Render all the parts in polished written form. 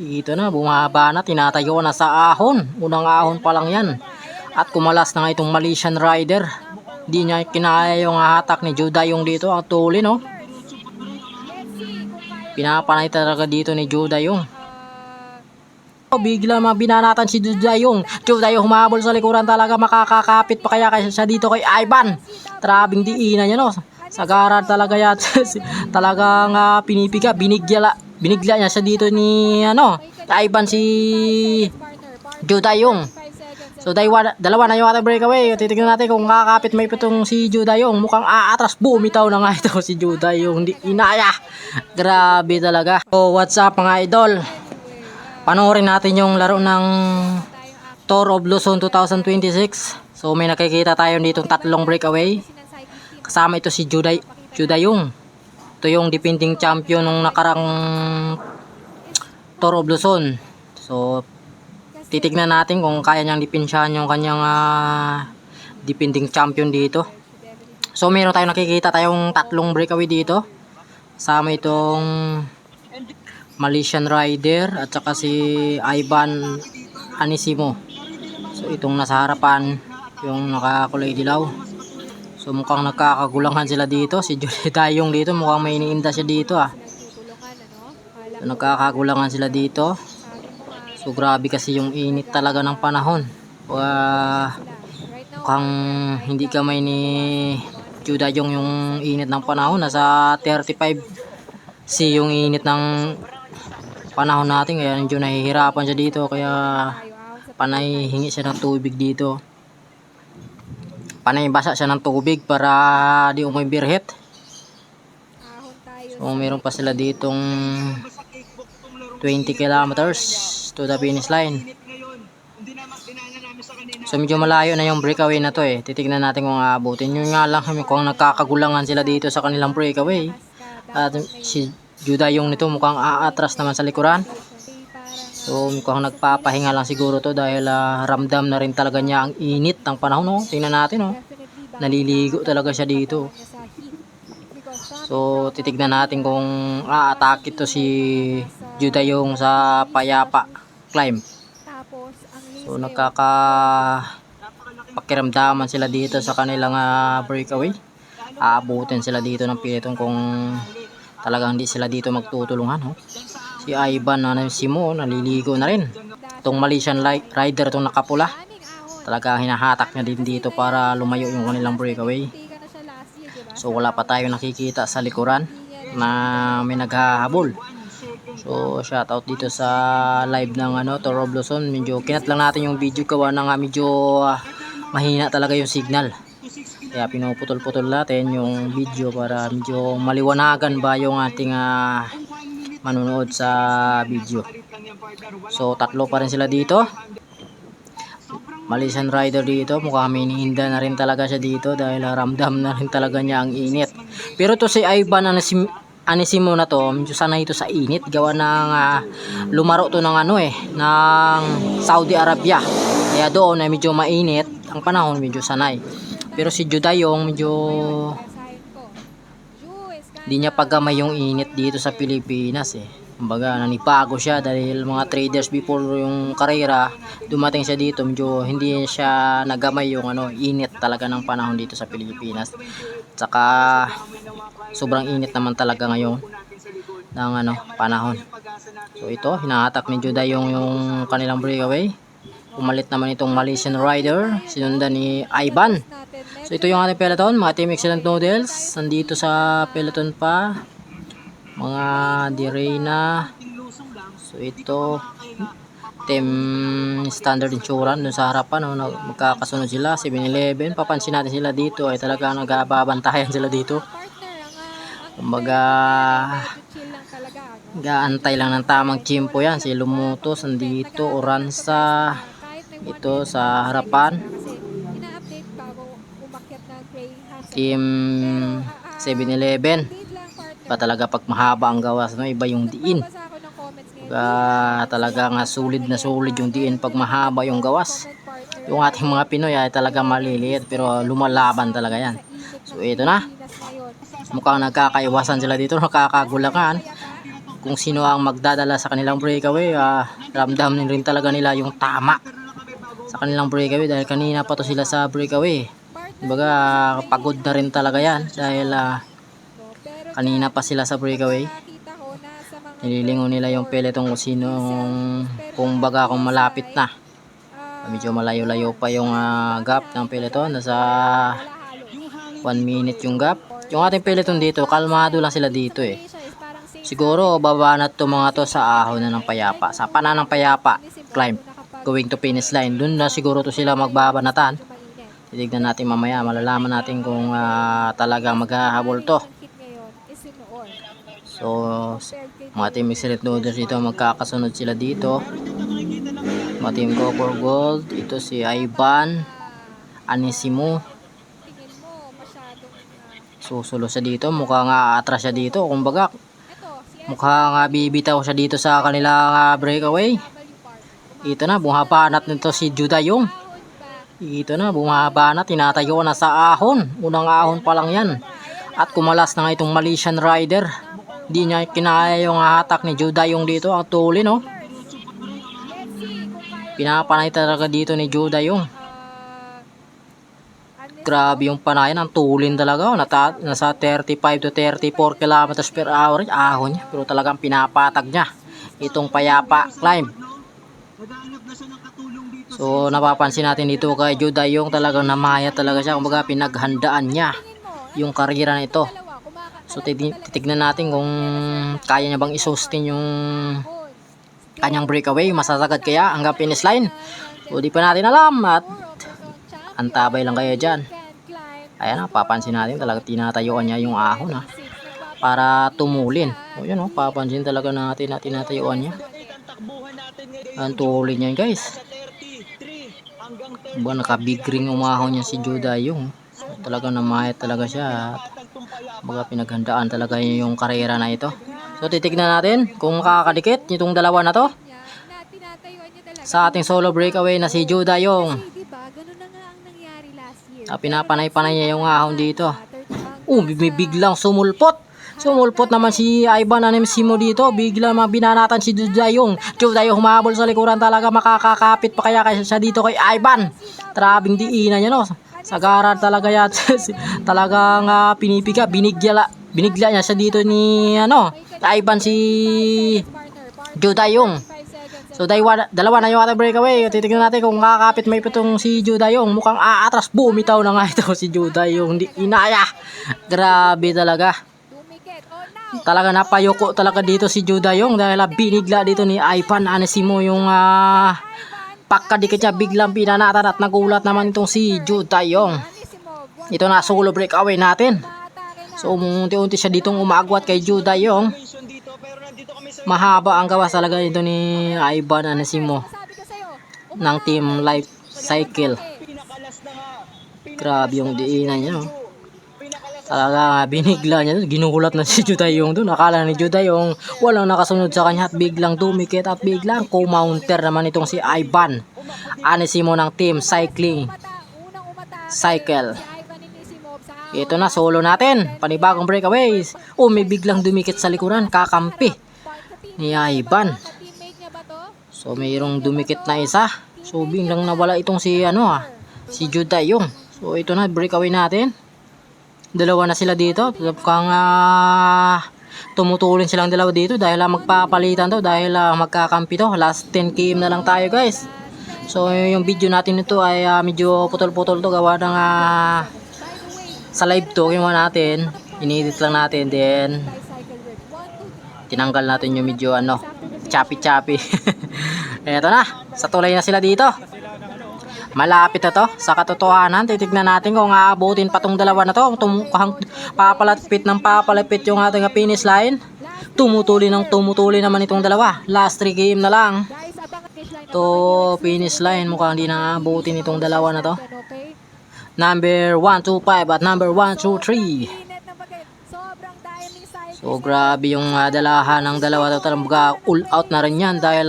Ito na, bumaba na, tinatayo na sa ahon. Unang ahon pa lang yan. At kumalas na nga itong Malaysian Rider. Di niya kinaya yung hatak ni Judayong dito. Ang tuli, no? Pinapanay talaga dito ni Judayong. Bigla mabinanatan si Judayong. Judayong humabol sa likuran talaga. Makakakapit pa kaya siya dito kay Ivan. Trabing diina niya, no? Sagaran talaga yan. Talagang pinipiga. Binigla niya siya dito ni Ivan si Judayong. So dalawa na yung ating breakaway. Titignan natin kung makakapit may itong si Judayong. Mukhang aatras. Bumitaw na nga ito si Judayong. Hindi inaya. Grabe talaga. So what's up mga idol? Panoorin natin yung laro ng Tour of Luzon 2026. So may nakikita tayo dito tatlong breakaway. Kasama ito si Judayong. Ito yung defending champion nung nakarang Tour of Luzon. So titignan natin kung kaya niyang dipensyahan yung kanyang defending champion dito. So meron tayong nakikita tayong tatlong breakaway dito. Kasama itong Malaysian Rider at saka si Ivan Anisimo. So itong nasa harapan yung nakakulay dilaw. So mukhang nagkakagulangan sila dito. Si Judayong dito mukhang may iniinda siya dito So, nagkakagulangan sila dito. So grabe kasi yung init talaga ng panahon. Mukhang hindi kamay ni Judayong yung init ng panahon. Nasa 35C yung init ng panahon natin. Kaya medyo nahihirapan siya dito. Kaya panay hingi siya ng tubig dito. Panay basa siya ng tubig para di umoy birhet. So meron pa sila ditong 20 kilometers to the finish line. So medyo malayo na yung breakaway na to Titignan natin kung aabutin. Yun nga lang kung nagkakagulangan sila dito sa kanilang breakaway. At si Judayong nito mukhang aatras naman sa likuran. So mukhang nagpapahinga lang siguro to dahil ramdam na rin talaga niya ang init ng panahon. Tingnan natin naliligo talaga siya dito. So titignan natin kung aatake to si Judayong sa payapa climb. So pakiramdaman sila dito sa kanilang breakaway. Aabutin sila dito ng pilitong kung talagang hindi sila dito magtutulungan. Si Ivan Anisimo naliligo na rin. Itong Malaysian Rider itong nakapula. Talaga hinahatak niya din dito para lumayo yung kanilang breakaway. So wala pa tayo nakikita sa likuran na may naghahabol. So shoutout dito sa live ng Tour of Luzon. Medyo kinat lang natin yung video gawa na medyo mahina talaga yung signal. Kaya pinuputol-putol natin yung video para medyo maliwanagan ba yung ating manonood sa video. So tatlo pa rin sila dito. Malaysian Rider dito mukhang may iniinda na rin talaga siya dito dahil ramdam na rin talaga niya ang init. Pero to si Ivan Anisimo na to medyo sanay ito sa init gawa ng lumaro to ng ng Saudi Arabia. Kaya doon ay medyo mainit ang panahon, medyo sanay. Pero si Judayong medyo hindi niya pagamay yung init dito sa Pilipinas Kumbaga nanibago siya dahil mga traders before yung karera dumating siya dito, medyo hindi siya nagamay yung init talaga ng panahon dito sa Pilipinas. Tsaka sobrang init naman talaga ngayon ng panahon. So ito hinahatak ni Judayong yung kanilang breakaway. Pumalit naman itong Malaysian Rider, sinundan ni Ivan. So ito yung ating peloton, mga Team Excellent Noodles. Nandito sa peloton pa mga Direna. So ito Team Standard Insurance dun sa harapan magkakasunod sila. 7-Eleven, papansin natin sila dito ay talaga nagbabantayan sila dito. Kumbaga gaantay lang ng tamang tiyempo yan. Si Lumutos nandito, Oransa ito sa harapan. Team 7-Eleven pa talaga pag mahaba ang gawas iba yung diin. Talaga nga sulit na sulit yung diin pag mahaba yung gawas. Yung ating mga Pinoy ay talaga maliliit pero lumalaban talaga yan. So ito na, mukhang nagkakaiwasan sila dito, nakakagulangan. kung sino ang magdadala sa kanilang breakaway, ramdam rin talaga nila yung tama sa kanilang breakaway dahil kanina pa to sila sa breakaway. Kumbaga pagod na rin talaga yan dahil kanina pa sila sa breakaway. Nililingon nila yung peloton kung sinong, kung baga kung malapit na. Medyo malayo-layo pa yung gap ng peloton, nasa 1 minute yung gap. Yung ating peloton dito, kalmado lang sila dito eh. Siguro babanat to mga to sa ahon na ng payapa, sa pana ng payapa climb going to finish line. Doon na siguro to sila magbabanatan. Titignan natin mamaya, malalaman natin kung talagang maghahabol to. So mga team excellent loaders dito, magkakasunod sila dito. Mga team go for gold, ito si Ivan Anisimo. Susulo siya dito, mukhang atras siya dito, kumbaga mukhang bibitaw siya dito sa kanilang breakaway. Ito na, bumabanat nito si Judayong. Ito na, bumabanat, tinatayo na sa ahon. Unang ahon pa lang yan. At kumalas na nga itong Malaysian Rider. Hindi niya kinaya yung hatak ni Judayong dito. Ang tuli, no? Pinapanay talaga dito ni Judayong. Grabe yung panayan, ang tulin talaga. Nasa 35 to 34 kilometers per hour ahon niya. Pero talagang pinapatag niya itong payapa climb. So napapansin natin dito kay Judayong, talagang namaya talaga siya. Kumbaga pinaghandaan niya yung karera na ito. So titignan natin kung kaya niya bang isustain yung kanyang breakaway. Masasagad kaya hanggang finish line? O di pa natin alam, at antabay lang kayo dyan. Ayan, papansin natin talaga tinatayuan niya yung ahon para tumulin. O yun, papansin talaga natin na tinatayuan niya. Ang tulin niya guys. Ba naka-big ring umahon niya si Judayong. Talaga namayat talaga siya. Baga pinaghandaan talaga yung karera na ito. So titignan natin kung makakadikit itong dalawa na to sa ating solo breakaway na si Judayong. Pinapanay-panay niya yung ahon dito. May biglang sumulpot. Sumulpot naman si Ivan Anisimo dito. Bigla binanatan si Judayong. Judayong humahabol sa likuran, talaga makakakapit pa kaya siya dito kay Ivan. Trabing diinan niya, no? Sagaran talaga yan. Talagang binigla niya siya dito ni Ivan si Judayong. So dalawa na yung ating breakaway. Titignan natin kung makakapit may pitong si Judayong. Mukhang aatras. Bumitaw na nga ito si Judayong. Hindi inaya. Grabe talaga. Talaga napayoko talaga dito si Judayong dahil binigla dito ni Ivan Anisimo yung pagkadikit niya, biglang pinanatan at nagulat naman itong si Judayong. Ito na solo breakaway natin. So unti-unti siya ditong umagwat kay Judayong. Mahaba ang gawas talaga ito ni Ivan Anisimo ng Team Life Cycle. Grabe yung diinan niya, no? Talaga binigla niya, ginugulat na si Judayong doon. Akala ni Judayong walang nakasunod sa kanya at biglang dumikit at biglang co-mounter naman itong si Ivan Anisimo ng Team Cycling Cycle. Ito na, solo natin, panibagong breakaways. May biglang dumikit sa likuran, kakampi ni Ivan. So mayroong dumikit na isa. So biglang nawala itong si si Judayong. So ito na, breakaway natin. Dalawa na sila dito. Mukhang tumutulin silang dalawa dito dahil magpapalitan to, dahil magkakampi to. Last 10 km na lang tayo guys. So yung video natin nito ay medyo putol-putol to, gawa ng sa live to ginawa natin. Inedit lang natin, then tinanggal natin yung medyo choppy. Eto na, sa tulay na sila dito. Malapit na to sa katotohanan. Titignan natin kung aabutin pa tong dalawa na to. Papalapit yung ating finish line. Tumutuli naman itong dalawa. Last 3 game na lang to finish line. Mukhang hindi na aabutin itong dalawa na to. Number 1, 2, 5 at number 1, 2, 3. So grabe yung dalahan ng dalawa to, talaga all out na rin yan dahil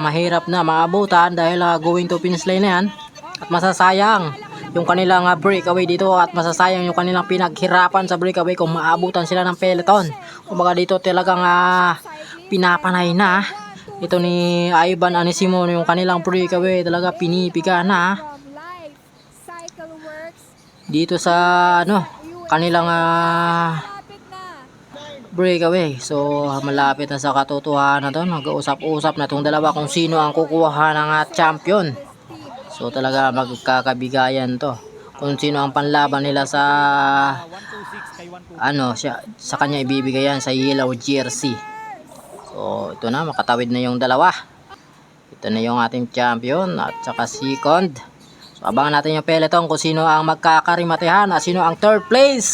mahirap na maabutan dahil going to finish line na yan. At masasayang yung kanilang breakaway dito, at masasayang yung kanilang pinaghirapan sa breakaway kung maabutan sila ng peloton. Kumbaga dito talagang pinapanay na. Ito ni Ivan Anisimo yung kanilang breakaway talaga pinipiga na dito sa kanilang breakaway. So malapit na sa katotohanan to, nag-uusap-usap na tong dalawa kung sino ang kukuha ng champion. So talaga magkakabigayan to kung sino ang panlaban nila sa sa kanya ibibigay yan sa yellow jersey. So ito na, makatawid na yung dalawa. Ito na yung ating champion at saka second. So abangan natin yung peloton kung sino ang magkakarimatehan at sino ang third place.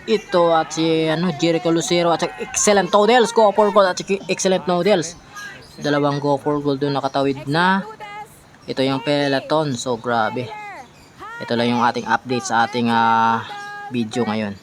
Ito at si Jericho Lucero at saka Excellent Noodles, go for gold at saka Excellent Noodles. Dalawang go for gold doon nakatawid na. Ito yung peloton. So grabe. Ito lang yung ating update sa ating video ngayon.